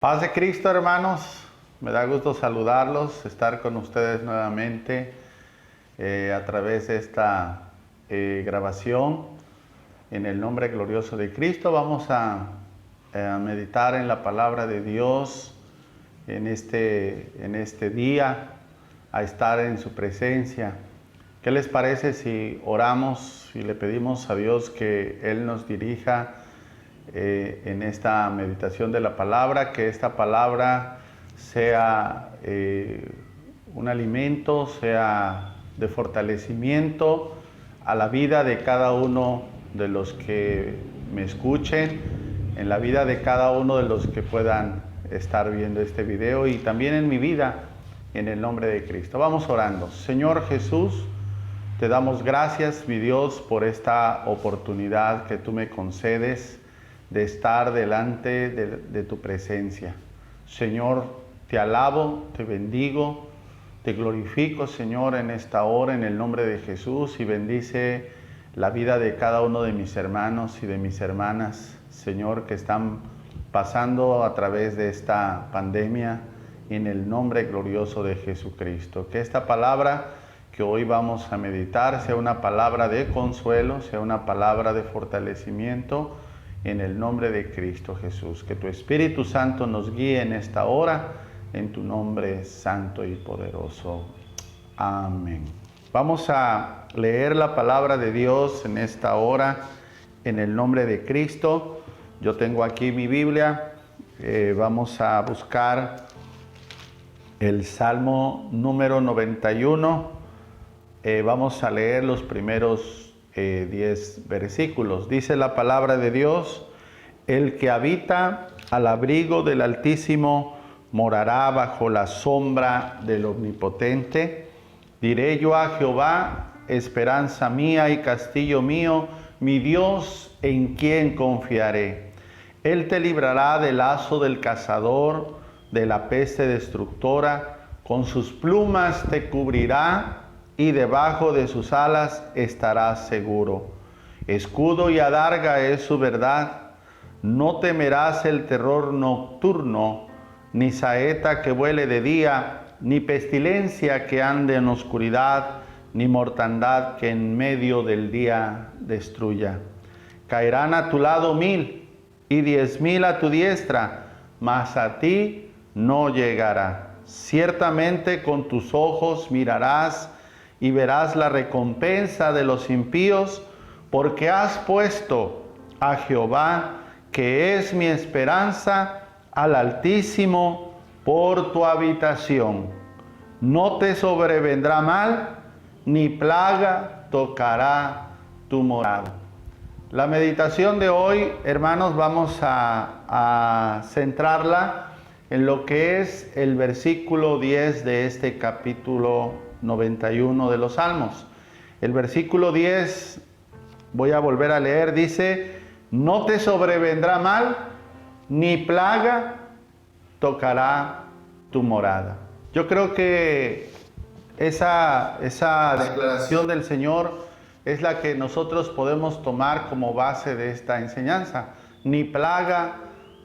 Paz de Cristo, hermanos. Me da gusto saludarlos, estar con ustedes nuevamente a través de esta grabación. En el nombre glorioso de Cristo vamos a meditar en la palabra de Dios en este día, a estar en su presencia. ¿Qué les parece si oramos y le pedimos a Dios que Él nos dirija en esta meditación de la palabra, que esta palabra sea un alimento, sea de fortalecimiento a la vida de cada uno de los que me escuchen, en la vida de cada uno de los que puedan estar viendo este video y también en mi vida, en el nombre de Cristo. Vamos orando. Señor Jesús, te damos gracias, mi Dios, por esta oportunidad que tú me concedes de estar delante de tu presencia. Señor, te alabo, te bendigo, te glorifico, Señor, en esta hora, en el nombre de Jesús, y bendice la vida de cada uno de mis hermanos y de mis hermanas, Señor, que están pasando a través de esta pandemia, en el nombre glorioso de Jesucristo. Que esta palabra que hoy vamos a meditar sea una palabra de consuelo, sea una palabra de fortalecimiento, en el nombre de Cristo Jesús. Que tu Espíritu Santo nos guíe en esta hora, en tu nombre santo y poderoso. Amén. Vamos a leer la palabra de Dios en esta hora, en el nombre de Cristo. Yo tengo aquí mi Biblia. Vamos a buscar el Salmo número 91. Vamos a leer los primeros 10 versículos. Dice la palabra de Dios: el que habita al abrigo del Altísimo morará bajo la sombra del Omnipotente. Diré yo a Jehová, esperanza mía y castillo mío, mi Dios, en quien confiaré. Él te librará del lazo del cazador, de la peste destructora. Con sus plumas te cubrirá, y debajo de sus alas estarás seguro. Escudo y adarga es su verdad. No temerás el terror nocturno, ni saeta que vuele de día, ni pestilencia que ande en oscuridad, ni mortandad que en medio del día destruya. Caerán a tu lado 1000 y 10,000 a tu diestra, mas a ti no llegará. Ciertamente con tus ojos mirarás y verás la recompensa de los impíos, porque has puesto a Jehová, que es mi esperanza, al Altísimo por tu habitación. No te sobrevendrá mal, ni plaga tocará tu morada. La meditación de hoy, hermanos, vamos a centrarla en lo que es el versículo 10 de este capítulo 91 de los Salmos. El versículo 10, voy a volver a leer, dice: no te sobrevendrá mal, ni plaga tocará tu morada. Yo creo que esa declaración del Señor es la que nosotros podemos tomar como base de esta enseñanza. Ni plaga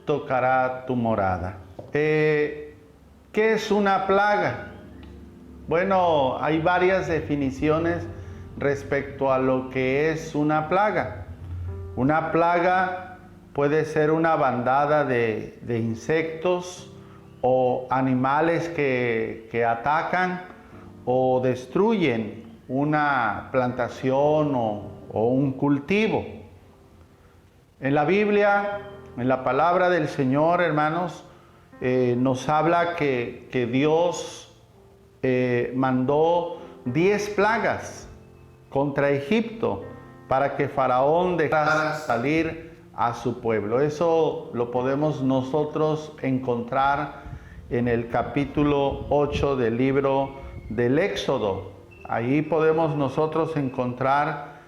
tocará tu morada. ¿Qué es una plaga? Bueno, hay varias definiciones respecto a lo que es una plaga. Una plaga puede ser una bandada de insectos o animales que atacan o destruyen una plantación o un cultivo. En la Biblia, en la palabra del Señor, hermanos, nos habla que Dios mandó 10 plagas contra Egipto para que Faraón dejara salir a su pueblo. Eso lo podemos nosotros encontrar en el capítulo 8 del libro del Éxodo. Ahí podemos nosotros encontrar,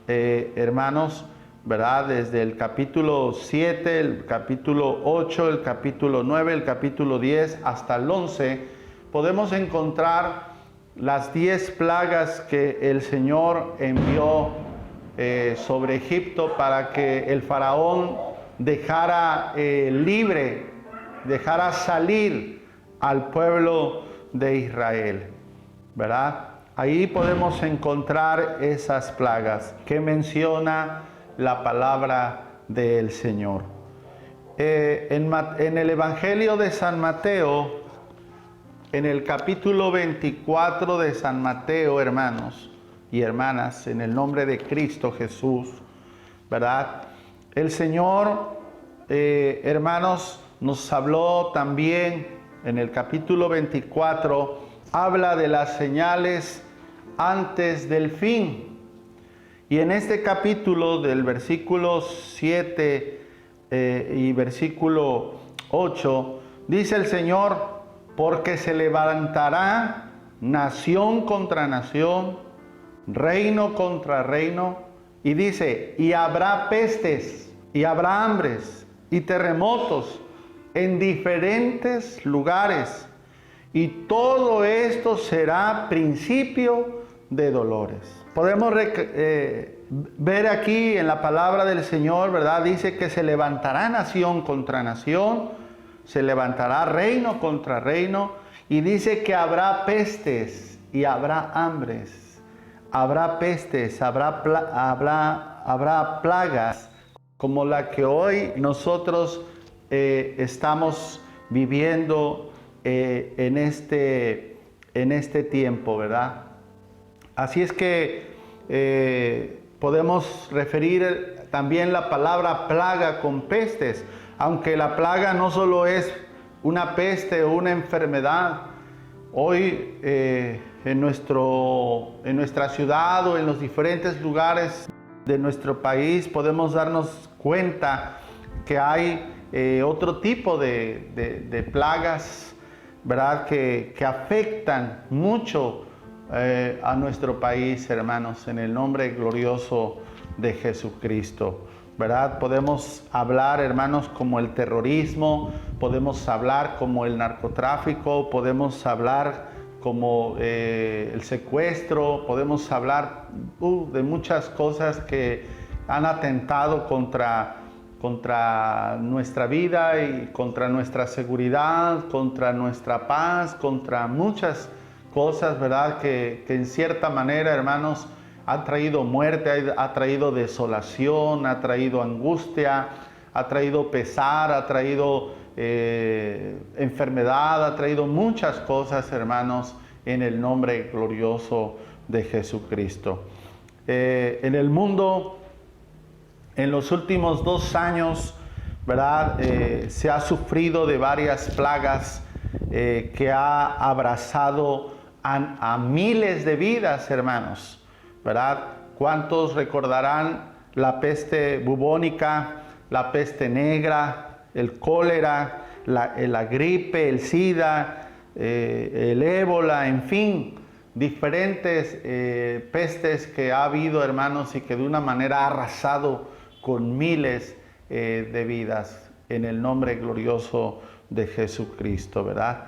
hermanos, ¿verdad? Desde el capítulo 7, el capítulo 8, el capítulo 9, el capítulo 10 hasta el 11, podemos encontrar las 10 plagas que el Señor envió sobre Egipto para que el faraón dejara libre dejara salir al pueblo de Israel, ¿verdad? Ahí podemos encontrar esas plagas que menciona la palabra del Señor. En el Evangelio de San Mateo, en el capítulo 24 de San Mateo, hermanos y hermanas, en el nombre de Cristo Jesús, ¿verdad? El Señor, hermanos, nos habló también en el capítulo 24, habla de las señales antes del fin. Y en este capítulo del versículo 7 y versículo 8, dice el Señor, porque se levantará nación contra nación, reino contra reino, y dice, y habrá pestes, y habrá hambres, y terremotos en diferentes lugares, y todo esto será principio de dolores. Podemos ver aquí en la palabra del Señor, ¿verdad? Dice que se levantará nación contra nación, se levantará reino contra reino, y dice que habrá pestes y habrá hambres, habrá pestes, habrá plagas como la que hoy nosotros estamos viviendo en este tiempo, ¿verdad? Así es que podemos referir también la palabra plaga con pestes, aunque la plaga no solo es una peste o una enfermedad. Hoy en nuestra ciudad o en los diferentes lugares de nuestro país podemos darnos cuenta que hay otro tipo de plagas, ¿verdad? Que afectan mucho a nuestro país, hermanos, en el nombre glorioso de Jesucristo, ¿verdad? Podemos hablar, hermanos, como el terrorismo, podemos hablar como el narcotráfico, podemos hablar como el secuestro, podemos hablar de muchas cosas que han atentado contra nuestra vida y contra nuestra seguridad, contra nuestra paz, contra muchas cosas, ¿verdad? Que en cierta manera, hermanos, ha traído muerte, ha traído desolación, ha traído angustia, ha traído pesar, ha traído enfermedad, ha traído muchas cosas, hermanos, en el nombre glorioso de Jesucristo. En el mundo, en los últimos 2 años, ¿verdad? Se ha sufrido de varias plagas que ha abrazado a miles de vidas, hermanos, ¿verdad? ¿Cuántos recordarán la peste bubónica, la peste negra, el cólera, la gripe, el SIDA, el ébola, en fin, diferentes pestes que ha habido, hermanos, y que de una manera ha arrasado con miles de vidas en el nombre glorioso de Jesucristo, ¿verdad?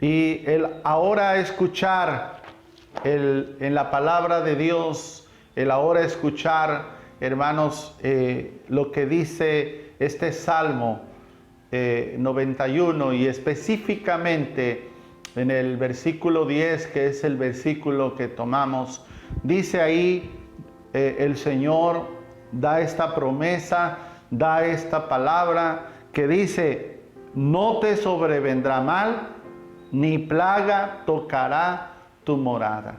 Y el ahora escuchar en la palabra de Dios, el ahora escuchar, hermanos, lo que dice este Salmo 91 y específicamente en el versículo 10, que es el versículo que tomamos, dice ahí el Señor da esta promesa, da esta palabra que dice, no te sobrevendrá mal, ni plaga tocará tu morada.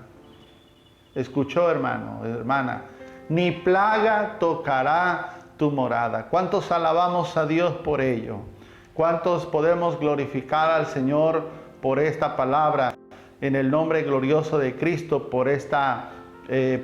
¿Escuchó, hermano, hermana? Ni plaga tocará tu morada. ¿Cuántos alabamos a Dios por ello? ¿Cuántos podemos glorificar al Señor por esta palabra en el nombre glorioso de Cristo, por esta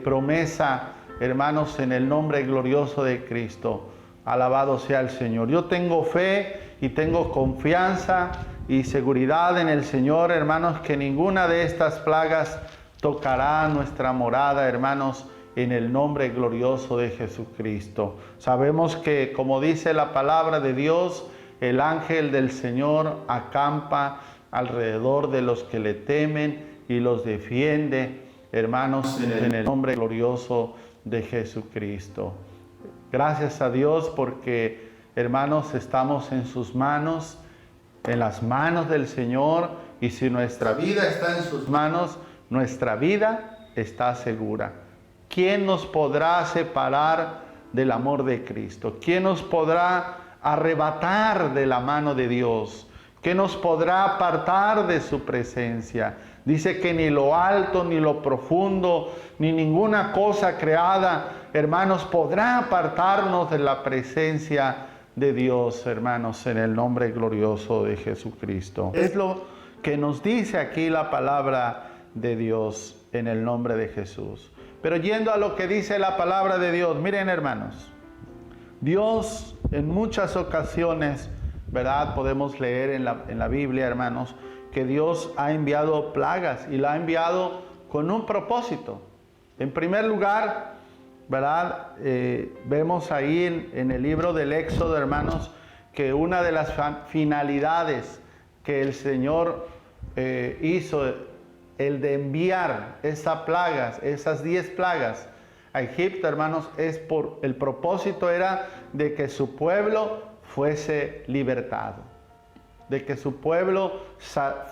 promesa, hermanos, en el nombre glorioso de Cristo? Alabado sea el Señor. Yo tengo fe y tengo confianza y seguridad en el Señor, hermanos, que ninguna de estas plagas tocará nuestra morada, hermanos, en el nombre glorioso de Jesucristo. Sabemos que, como dice la palabra de Dios, el ángel del Señor acampa alrededor de los que le temen y los defiende, hermanos, en el nombre glorioso de Jesucristo. Gracias a Dios porque, hermanos, estamos en sus manos. en las manos del Señor, y si nuestra vida está en sus manos, nuestra vida está segura. ¿Quién nos podrá separar del amor de Cristo? ¿Quién nos podrá arrebatar de la mano de Dios? ¿Qué nos podrá apartar de su presencia? Dice que ni lo alto, ni lo profundo, ni ninguna cosa creada, hermanos, podrá apartarnos de la presencia de Dios, hermanos, en el nombre glorioso de Jesucristo. Es lo que nos dice aquí la palabra de Dios en el nombre de Jesús. Pero yendo a lo que dice la palabra de Dios, miren, hermanos, Dios en muchas ocasiones, ¿verdad? Podemos leer en la Biblia, hermanos, que Dios ha enviado plagas y la ha enviado con un propósito. En primer lugar, ¿verdad? Vemos ahí en el libro del Éxodo, hermanos, que una de las finalidades que el Señor hizo, el de enviar esas plagas, esas 10 plagas a Egipto, hermanos, el propósito era de que su pueblo fuese libertado, de que su pueblo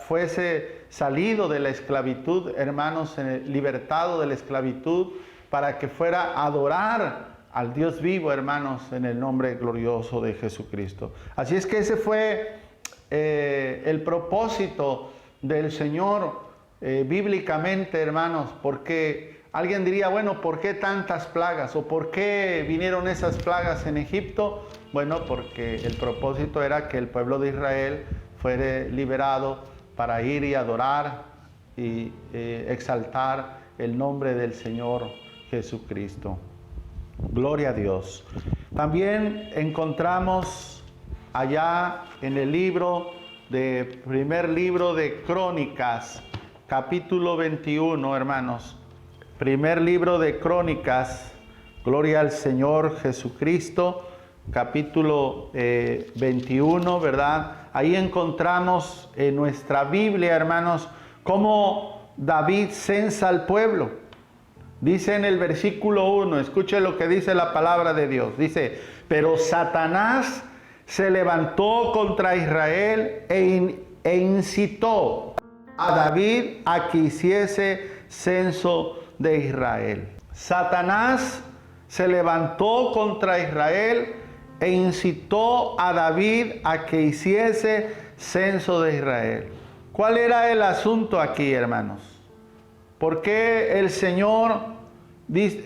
fuese salido de la esclavitud, hermanos, libertado de la esclavitud, para que fuera a adorar al Dios vivo, hermanos, en el nombre glorioso de Jesucristo. Así es que ese fue el propósito del Señor bíblicamente, hermanos, porque alguien diría, bueno, ¿por qué tantas plagas? ¿O por qué vinieron esas plagas en Egipto? Bueno, porque el propósito era que el pueblo de Israel fuera liberado para ir y adorar y exaltar el nombre del Señor Jesucristo. Gloria a Dios. También encontramos allá en el primer libro de Crónicas, capítulo 21, hermanos. Primer libro de Crónicas, gloria al Señor Jesucristo, capítulo 21, ¿verdad? Ahí encontramos en nuestra Biblia, hermanos, cómo David censa al pueblo. Dice en el versículo 1, escuche lo que dice la palabra de Dios. Dice, pero Satanás se levantó contra Israel e incitó a David a que hiciese censo de Israel. Satanás se levantó contra Israel e incitó a David a que hiciese censo de Israel. ¿Cuál era el asunto aquí, hermanos? ¿Por qué el Señor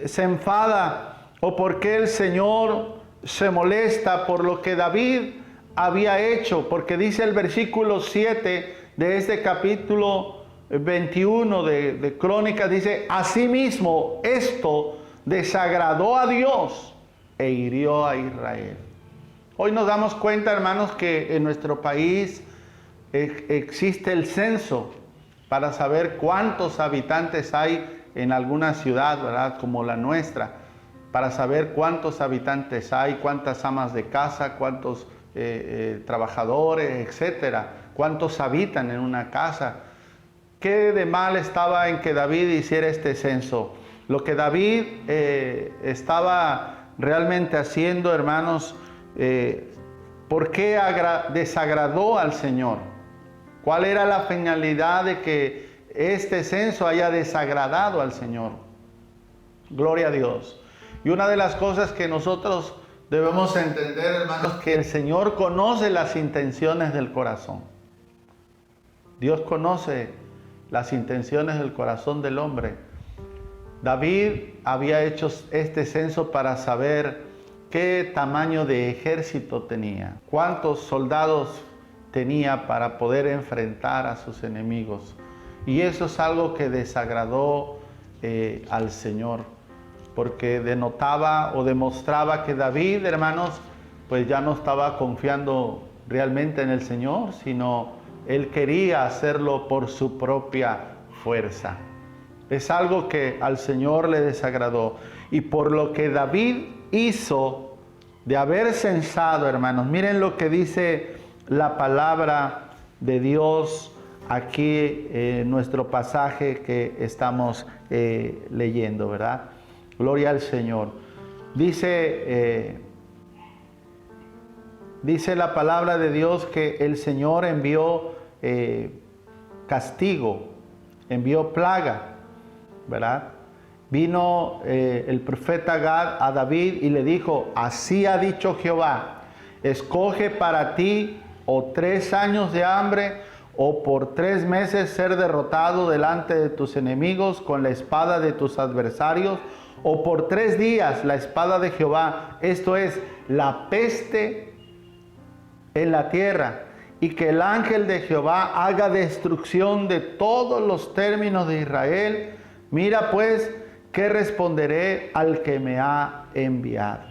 se enfada o por qué el Señor se molesta por lo que David había hecho? Porque dice el versículo 7 de este capítulo 21 de Crónicas, dice, asimismo esto desagradó a Dios e hirió a Israel. Hoy nos damos cuenta, hermanos, que en nuestro país existe el censo para saber cuántos habitantes hay en alguna ciudad, ¿verdad? Como la nuestra, para saber cuántos habitantes hay, cuántas amas de casa, cuántos trabajadores, etcétera, cuántos habitan en una casa. ¿Qué de mal estaba en que David hiciera este censo? Lo que David estaba realmente haciendo, hermanos, ¿por qué desagradó al Señor? ¿Cuál era la finalidad de que este censo haya desagradado al Señor? Gloria a Dios. Y una de las cosas que nosotros debemos entender, hermanos, que el Señor conoce las intenciones del corazón. Dios conoce las intenciones del corazón del hombre. David había hecho este censo para saber qué tamaño de ejército tenía, cuántos soldados tenía para poder enfrentar a sus enemigos. Y eso es algo que desagradó al Señor, porque denotaba o demostraba que David, hermanos, pues ya no estaba confiando realmente en el Señor, sino él quería hacerlo por su propia fuerza. Es algo que al Señor le desagradó. Y por lo que David hizo de haber censado, hermanos, miren lo que dice la palabra de Dios aquí en nuestro pasaje que estamos leyendo, ¿verdad? Gloria al Señor. Dice dice la palabra de Dios que el Señor envió castigo, envió plaga, ¿verdad? Vino el profeta Gad a David y le dijo, así ha dicho Jehová, escoge para ti o 3 años de hambre o por 3 meses ser derrotado delante de tus enemigos con la espada de tus adversarios, o por 3 días la espada de Jehová, esto es, la peste en la tierra, y que el ángel de Jehová haga destrucción de todos los términos de Israel. Mira pues, ¿qué responderé al que me ha enviado?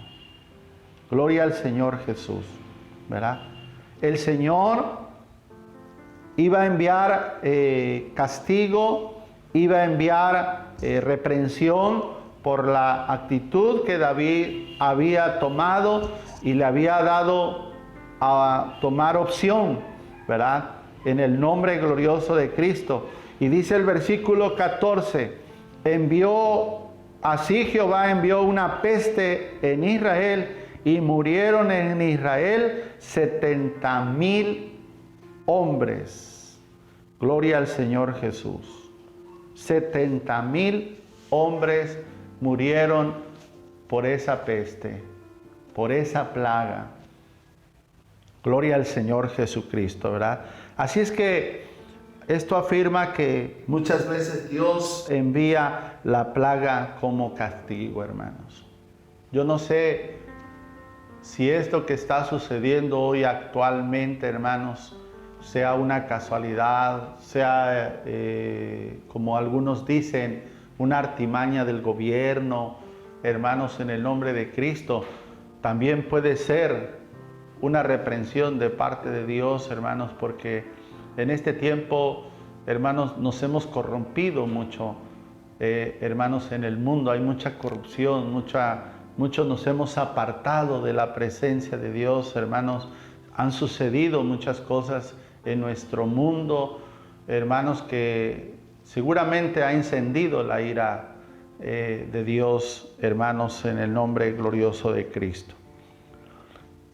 Gloria al Señor Jesús, ¿verdad? El Señor iba a enviar castigo, iba a enviar reprensión por la actitud que David había tomado y le había dado a tomar opción, ¿verdad? En el nombre glorioso de Cristo. Y dice el versículo 14, así Jehová envió una peste en Israel y murieron en Israel 70,000 hombres. Gloria al Señor Jesús. 70,000 hombres murieron por esa peste, por esa plaga. Gloria al Señor Jesucristo, ¿verdad? Así es que esto afirma que muchas veces Dios envía la plaga como castigo, hermanos. Yo no sé si esto que está sucediendo hoy actualmente, hermanos, sea una casualidad, sea como algunos dicen, una artimaña del gobierno, hermanos, en el nombre de Cristo. También puede ser una reprensión de parte de Dios, hermanos, porque en este tiempo, hermanos, nos hemos corrompido mucho, hermanos, en el mundo hay mucha corrupción, muchos nos hemos apartado de la presencia de Dios, hermanos. Han sucedido muchas cosas en nuestro mundo, hermanos, que seguramente ha encendido la ira de Dios, hermanos, en el nombre glorioso de Cristo.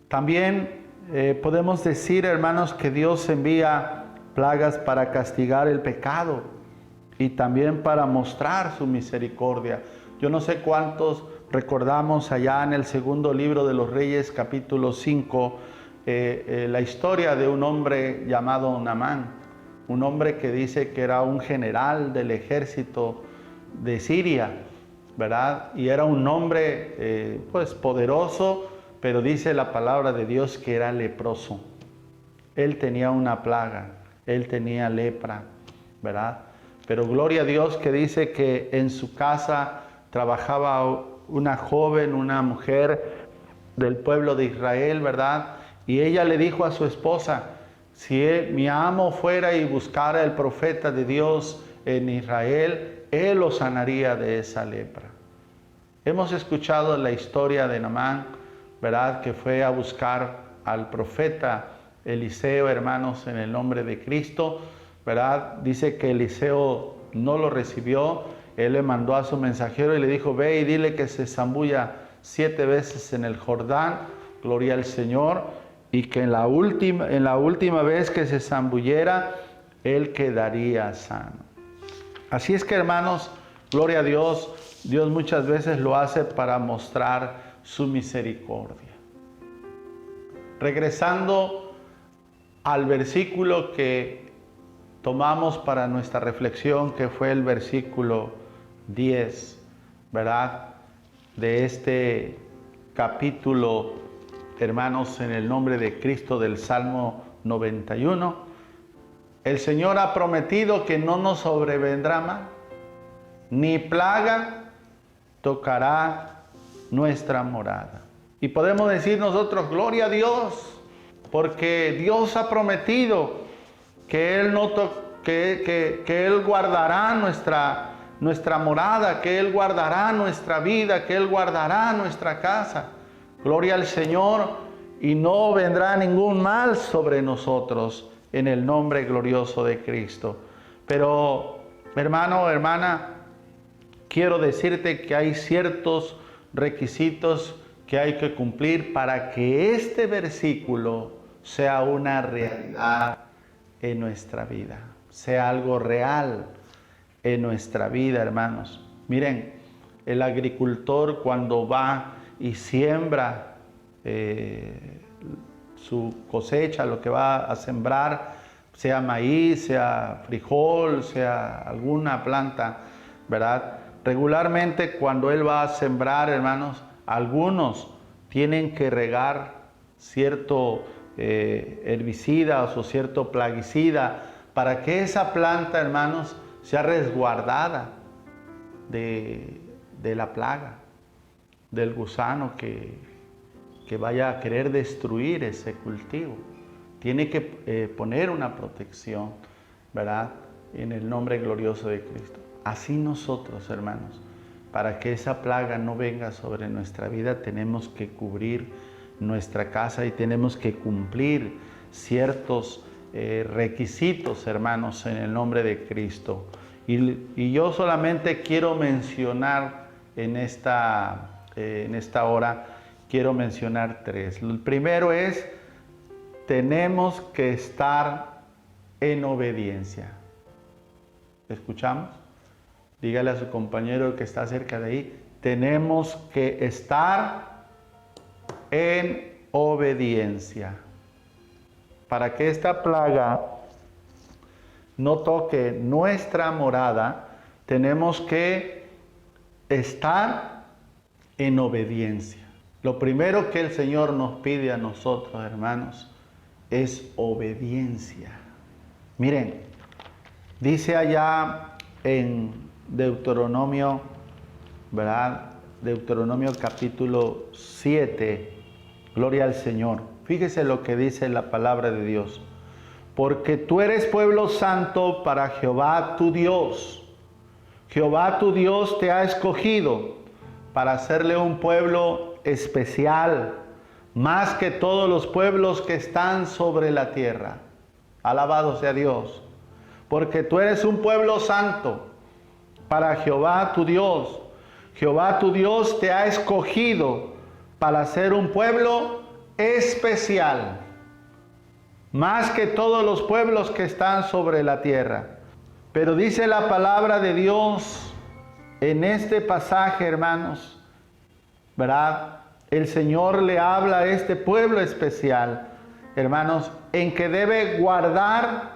También podemos decir, hermanos, que Dios envía plagas para castigar el pecado y también para mostrar su misericordia. Yo no sé cuántos recordamos allá en el segundo libro de los Reyes, capítulo 5, la historia de un hombre llamado Naamán, un hombre que dice que era un general del ejército de Siria, ¿verdad? Y era un hombre pues poderoso, pero dice la palabra de Dios que era leproso. Él tenía una plaga, él tenía lepra, ¿verdad? Pero gloria a Dios que dice que en su casa trabajaba una joven, una mujer del pueblo de Israel, ¿verdad? Y ella le dijo a su esposa, si mi amo fuera y buscara el profeta de Dios en Israel, él lo sanaría de esa lepra. Hemos escuchado la historia de Naamán, ¿verdad? Que fue a buscar al profeta Eliseo, hermanos, en el nombre de Cristo, ¿verdad? Dice que Eliseo no lo recibió. Él le mandó a su mensajero y le dijo, ve y dile que se zambulla 7 veces en el Jordán, gloria al Señor, y que en la última vez que se zambullera, él quedaría sano. Así es que, hermanos, gloria a Dios, Dios muchas veces lo hace para mostrar su misericordia. Regresando al versículo que tomamos para nuestra reflexión, que fue el versículo 10, ¿verdad? De este capítulo, hermanos, en el nombre de Cristo, del Salmo 91. El Señor ha prometido que no nos sobrevendrá mal, ni plaga tocará nuestra morada. Y podemos decir nosotros, gloria a Dios, porque Dios ha prometido que Él, que Él guardará nuestra morada, que Él guardará nuestra vida, que Él guardará nuestra casa. Gloria al Señor, y no vendrá ningún mal sobre nosotros en el nombre glorioso de Cristo. Pero, hermano, hermana, quiero decirte que hay ciertos requisitos que hay que cumplir para que este versículo sea una realidad en nuestra vida, sea algo real en nuestra vida, hermanos. Miren, el agricultor cuando va y siembra su cosecha, lo que va a sembrar, sea maíz, sea frijol, sea alguna planta, ¿verdad? Regularmente cuando él va a sembrar, hermanos, algunos tienen que regar cierto herbicida o cierto plaguicida para que esa planta, hermanos, sea resguardada de la plaga, del gusano que vaya a querer destruir ese cultivo. Tiene que poner una protección, ¿verdad? En el nombre glorioso de Cristo. Así nosotros, hermanos, para que esa plaga no venga sobre nuestra vida, tenemos que cubrir nuestra casa y tenemos que cumplir ciertos requisitos, hermanos, en el nombre de Cristo. Y yo solamente quiero mencionar en esta hora, quiero mencionar tres. El primero es, tenemos que estar en obediencia. ¿Escuchamos? Dígale a su compañero que está cerca de ahí, tenemos que estar en obediencia. Para que esta plaga no toque nuestra morada, tenemos que estar en obediencia. Lo primero que el Señor nos pide a nosotros, hermanos, es obediencia. Miren, dice allá en Deuteronomio, ¿verdad? Deuteronomio capítulo 7, gloria al Señor. Fíjese lo que dice la palabra de Dios. Porque tú eres pueblo santo para Jehová tu Dios. Jehová tu Dios te ha escogido para hacerle un pueblo especial, más que todos los pueblos que están sobre la tierra. Alabado sea Dios. Porque tú eres un pueblo santo para Jehová tu Dios. Jehová tu Dios te ha escogido para ser un pueblo especial, más que todos los pueblos que están sobre la tierra. Pero dice la palabra de Dios en este pasaje, hermanos, ¿verdad? El Señor le habla a este pueblo especial, hermanos, en que debe guardar,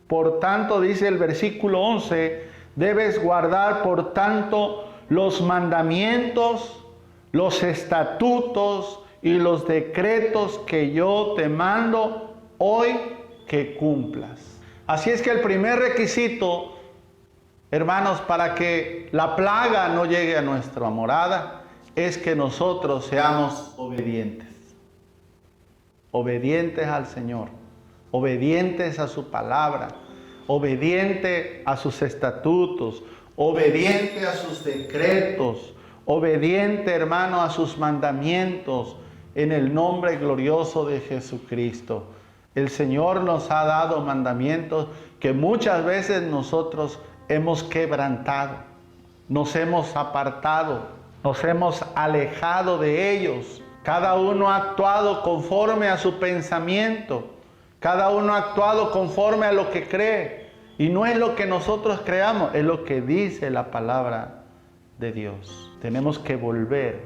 por tanto, dice el versículo 11, debes guardar, por tanto, los mandamientos, los estatutos y los decretos que yo te mando hoy que cumplas. Así es que el primer requisito, hermanos, para que la plaga no llegue a nuestra morada, es que nosotros seamos obedientes. Obedientes al Señor, obedientes a su palabra, obediente a sus estatutos, obediente a sus decretos, obediente, hermano, a sus mandamientos, en el nombre glorioso de Jesucristo. El Señor nos ha dado mandamientos que muchas veces nosotros hemos quebrantado, nos hemos apartado, nos hemos alejado de ellos. Cada uno ha actuado conforme a su pensamiento, cada uno ha actuado conforme a lo que cree. Y no es lo que nosotros creamos, es lo que dice la palabra de Dios. Tenemos que volver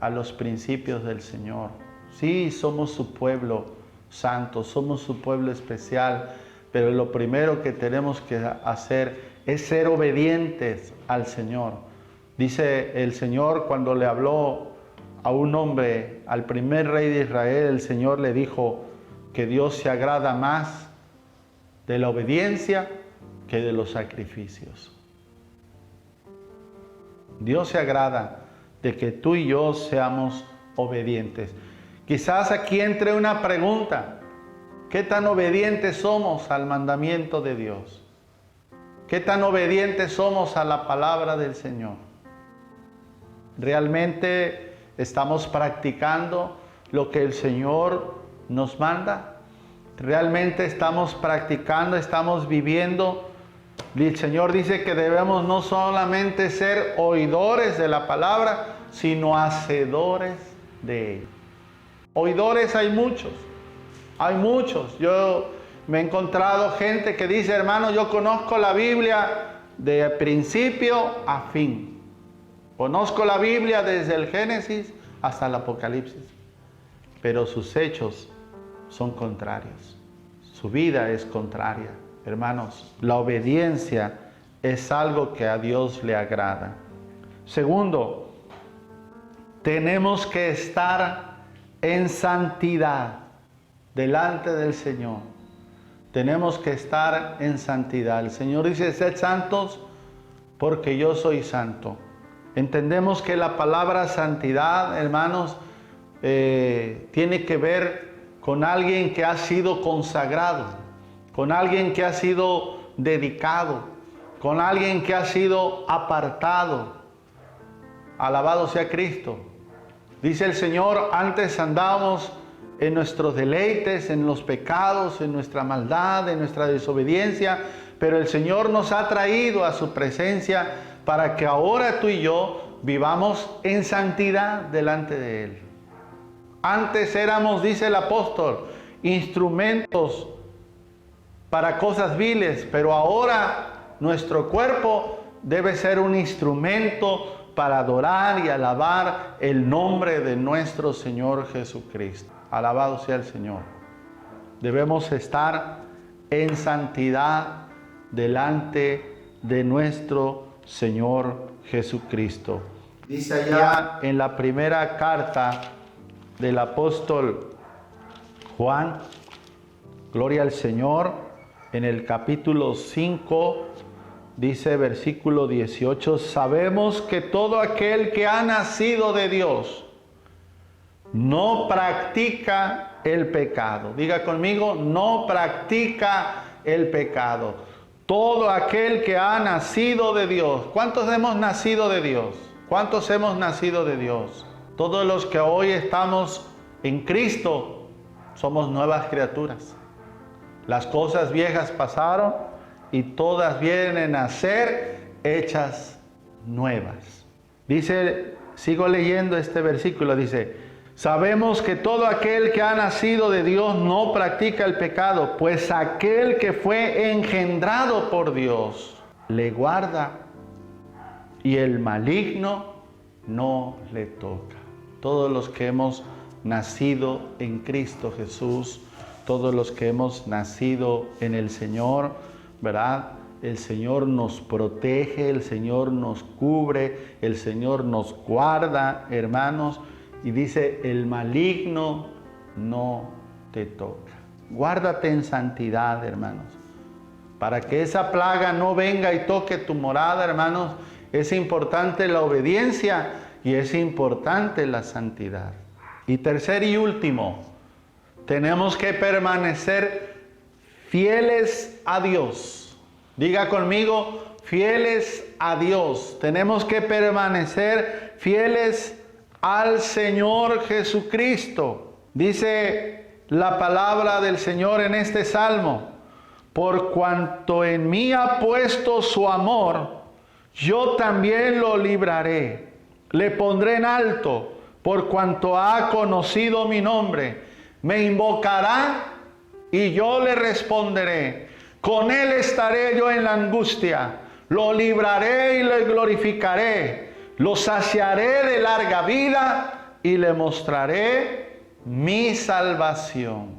a los principios del Señor. Sí, somos su pueblo santo, somos su pueblo especial, pero lo primero que tenemos que hacer es ser obedientes al Señor. Dice el Señor cuando le habló a un hombre, al primer rey de Israel, el Señor le dijo que Dios se agrada más de la obediencia que de los sacrificios. Dios se agrada de que tú y yo seamos obedientes. Quizás aquí entre una pregunta: ¿qué tan obedientes somos al mandamiento de Dios? ¿Qué tan obedientes somos a la palabra del Señor? ¿Realmente estamos practicando lo que el Señor nos manda? ¿Realmente estamos practicando, estamos viviendo? El Señor dice que debemos no solamente ser oidores de la palabra, sino hacedores de Él. Oidores hay muchos, hay muchos. Yo me he encontrado gente que dice, hermano, yo conozco la Biblia de principio a fin. Conozco la Biblia desde el Génesis hasta el Apocalipsis. Pero sus hechos son contrarios. Su vida es contraria. Hermanos, la obediencia es algo que a Dios le agrada. Segundo, tenemos que estar en santidad delante del Señor. Tenemos que estar en santidad. El Señor dice, sed santos porque yo soy santo. Entendemos que la palabra santidad, hermanos, tiene que ver con alguien que ha sido consagrado, con alguien que ha sido dedicado, con alguien que ha sido apartado. Alabado sea Cristo. Dice el Señor, antes andábamos en nuestros deleites, en los pecados, en nuestra maldad, en nuestra desobediencia, pero el Señor nos ha traído a su presencia para que ahora tú y yo vivamos en santidad delante de Él. Antes éramos, dice el apóstol, instrumentos para cosas viles, pero ahora nuestro cuerpo debe ser un instrumento para adorar y alabar el nombre de nuestro Señor Jesucristo. Alabado sea el Señor. Debemos estar en santidad delante de nuestro Señor Jesucristo. Dice allá en la primera carta del apóstol Juan, gloria al Señor, en el capítulo 5, dice versículo 18, sabemos que todo aquel que ha nacido de Dios no practica el pecado. Diga conmigo, no practica el pecado. Todo aquel que ha nacido de Dios. ¿Cuántos hemos nacido de Dios? ¿Cuántos hemos nacido de Dios? Todos los que hoy estamos en Cristo somos nuevas criaturas. Las cosas viejas pasaron y todas vienen a ser hechas nuevas. Dice, sigo leyendo este versículo, dice, sabemos que todo aquel que ha nacido de Dios no practica el pecado, pues aquel que fue engendrado por Dios le guarda y el maligno no le toca. Todos los que hemos nacido en Cristo Jesús, todos los que hemos nacido en el Señor, ¿verdad? El Señor nos protege, el Señor nos cubre, el Señor nos guarda, hermanos. Y dice, el maligno no te toca. Guárdate en santidad, hermanos. Para que esa plaga no venga y toque tu morada, hermanos, es importante la obediencia y es importante la santidad. Y tercer y último, tenemos que permanecer fieles a Dios. Diga conmigo, fieles a Dios. Tenemos que permanecer fieles al Señor Jesucristo. Dice la palabra del Señor en este salmo, por cuanto en mí ha puesto su amor, yo también lo libraré. Le pondré en alto, por cuanto ha conocido mi nombre. Me invocará y yo le responderé. Con él estaré yo en la angustia. Lo libraré y le glorificaré. Lo saciaré de larga vida y le mostraré mi salvación.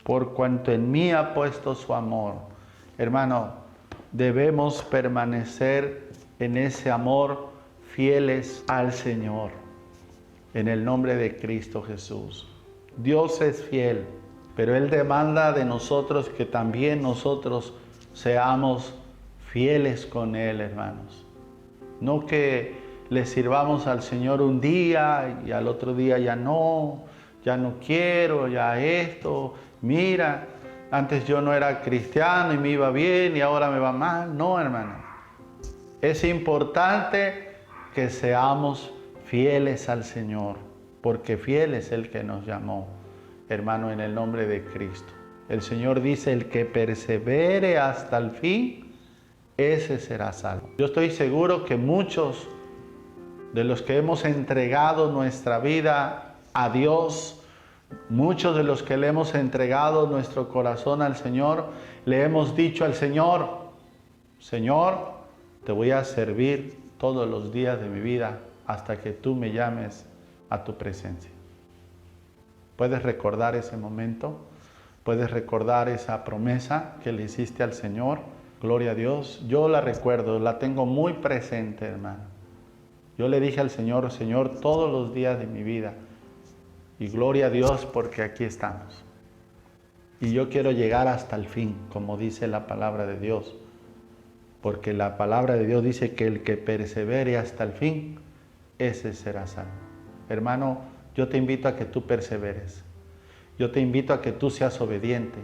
Por cuanto en mí ha puesto su amor. Hermano, debemos permanecer en ese amor, fieles al Señor. En el nombre de Cristo Jesús. Dios es fiel, pero Él demanda de nosotros que también nosotros seamos fieles con Él, hermanos. No que le sirvamos al Señor un día y al otro día ya no quiero, ya esto. Mira, antes yo no era cristiano y me iba bien y ahora me va mal. No, hermano. Es importante que seamos fieles al Señor, porque fiel es el que nos llamó, hermano, en el nombre de Cristo. El Señor dice, el que persevere hasta el fin, ese será salvo. Yo estoy seguro que muchos de los que hemos entregado nuestra vida a Dios. Muchos de los que le hemos entregado nuestro corazón al Señor, le hemos dicho al Señor: Señor, te voy a servir todos los días de mi vida hasta que tú me llames a tu presencia. ¿Puedes recordar ese momento? ¿Puedes recordar esa promesa que le hiciste al Señor? Gloria a Dios. Yo la recuerdo, la tengo muy presente, hermano. Yo le dije al Señor: Señor, todos los días de mi vida. Y gloria a Dios porque aquí estamos. Y yo quiero llegar hasta el fin, como dice la palabra de Dios. Porque la palabra de Dios dice que el que persevere hasta el fin, ese será salvo. Hermano, yo te invito a que tú perseveres. Yo te invito a que tú seas obediente.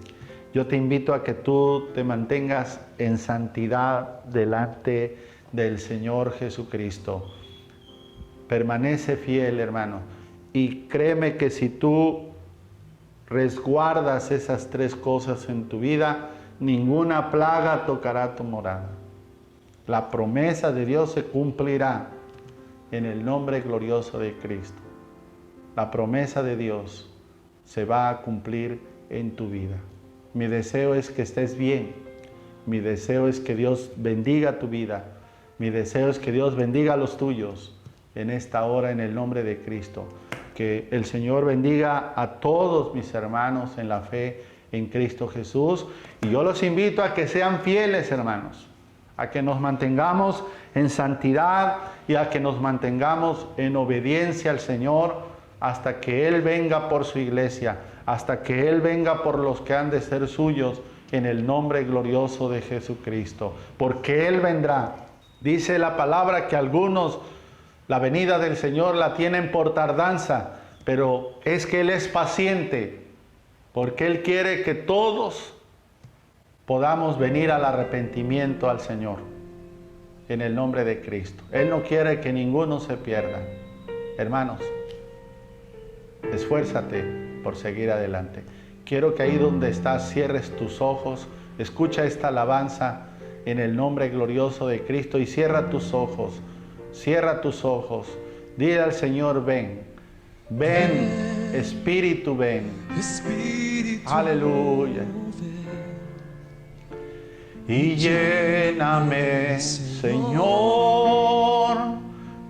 Yo te invito a que tú te mantengas en santidad delante del Señor Jesucristo. Permanece fiel, hermano. Y créeme que si tú resguardas esas tres cosas en tu vida, ninguna plaga tocará tu morada. La promesa de Dios se cumplirá en el nombre glorioso de Cristo. La promesa de Dios se va a cumplir en tu vida. Mi deseo es que estés bien. Mi deseo es que Dios bendiga tu vida. Mi deseo es que Dios bendiga a los tuyos en esta hora en el nombre de Cristo. Que el Señor bendiga a todos mis hermanos en la fe en Cristo Jesús. Y yo los invito a que sean fieles, hermanos, a que nos mantengamos en santidad y a que nos mantengamos en obediencia al Señor hasta que Él venga por su iglesia, hasta que Él venga por los que han de ser suyos en el nombre glorioso de Jesucristo. Porque Él vendrá. Dice la palabra que algunos la venida del Señor la tienen por tardanza, pero es que Él es paciente, porque Él quiere que todos podamos venir al arrepentimiento al Señor, en el nombre de Cristo. Él no quiere que ninguno se pierda. Hermanos, esfuérzate por seguir adelante. Quiero que ahí donde estás cierres tus ojos, escucha esta alabanza en el nombre glorioso de Cristo y cierra tus ojos. Cierra tus ojos, dile al Señor: ven, ven, Espíritu, ven. Aleluya. Y lléname, Señor,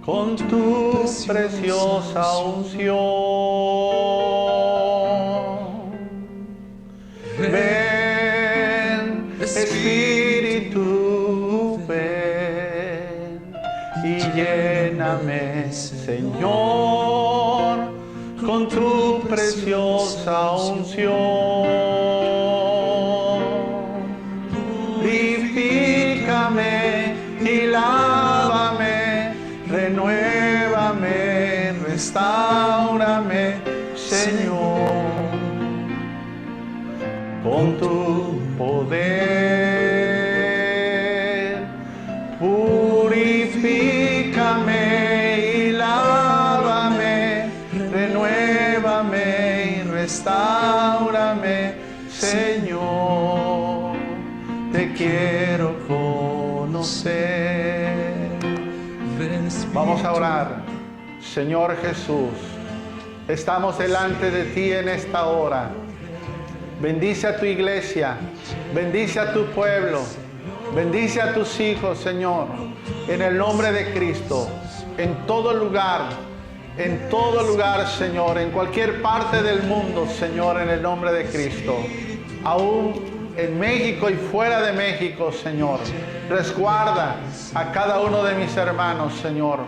con tu preciosa unción. Ven, Espíritu, ven. Y lléname, Señor, con tu preciosa unción. Purifícame y lávame, renuévame, restáurame, Señor, con tu poder. Purifícame y lávame, renuévame y restáurame, Señor. Te quiero conocer. Vamos a orar. Señor Jesús, estamos delante de ti en esta hora. Bendice a tu iglesia, bendice a tu pueblo, bendice a tus hijos, Señor, en el nombre de Cristo, en todo lugar, Señor, en cualquier parte del mundo, Señor, en el nombre de Cristo, aún en México y fuera de México, Señor. Resguarda a cada uno de mis hermanos, Señor,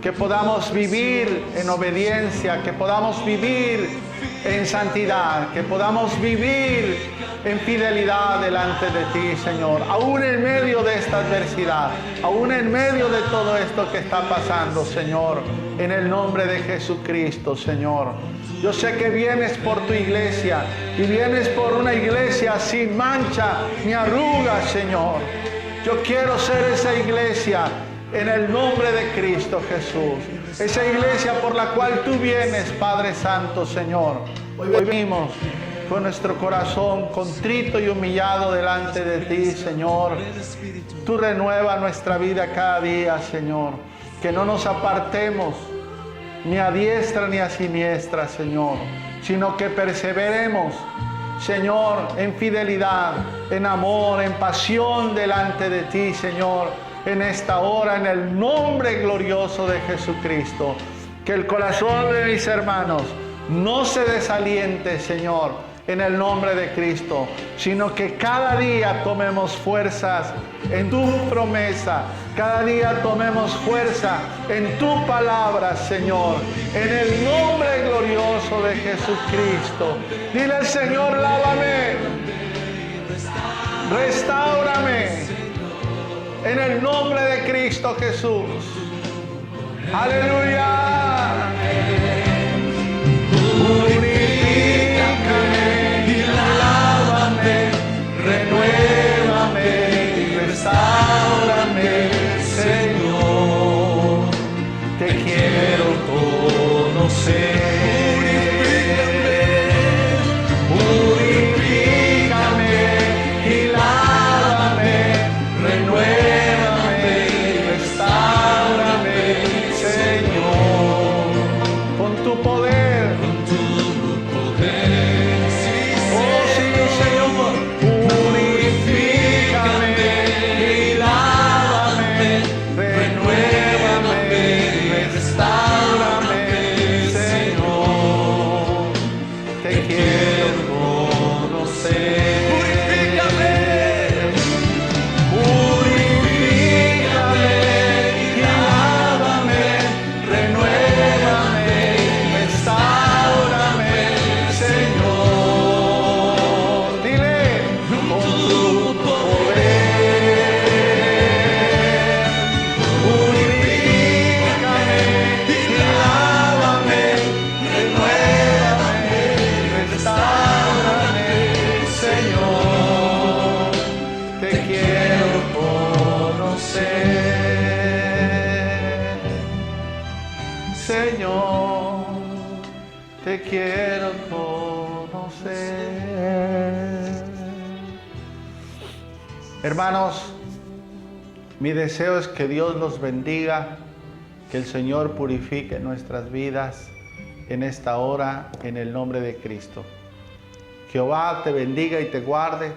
que podamos vivir en obediencia, que podamos vivir en santidad, que podamos vivir en fidelidad delante de ti, Señor, aún en medio de esta adversidad, aún en medio de todo esto que está pasando, Señor, en el nombre de Jesucristo, Señor. Yo sé que vienes por tu iglesia y vienes por una iglesia sin mancha ni arruga, Señor. Yo quiero ser esa iglesia en el nombre de Cristo Jesús. Esa iglesia por la cual tú vienes, Padre Santo, Señor. Hoy venimos con nuestro corazón contrito y humillado delante de ti, Señor. Tú renueva nuestra vida cada día, Señor. Que no nos apartemos ni a diestra ni a siniestra, Señor, sino que perseveremos, Señor, en fidelidad, en amor, en pasión delante de ti, Señor, en esta hora, en el nombre glorioso de Jesucristo. Que el corazón de mis hermanos no se desaliente, Señor, en el nombre de Cristo, sino que cada día tomemos fuerzas en tu promesa, cada día tomemos fuerza en tu palabra, Señor, en el nombre glorioso de Jesucristo. Dile al Señor: lávame, restáurame, en el nombre de Cristo Jesús. Aleluya. Purifícame y lávame, renuévame y restáurame, Señor. Te quiero conocer. Purifícame y lávame, renuévame y restáurame, Señor. Con tu poder. Señor, te quiero conocer. Hermanos, mi deseo es que Dios los bendiga, que el Señor purifique nuestras vidas en esta hora, en el nombre de Cristo. Jehová te bendiga y te guarde.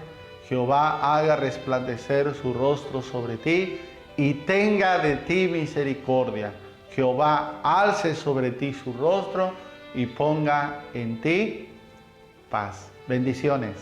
Jehová haga resplandecer su rostro sobre ti y tenga de ti misericordia. Jehová alce sobre ti su rostro y ponga en ti paz. Bendiciones.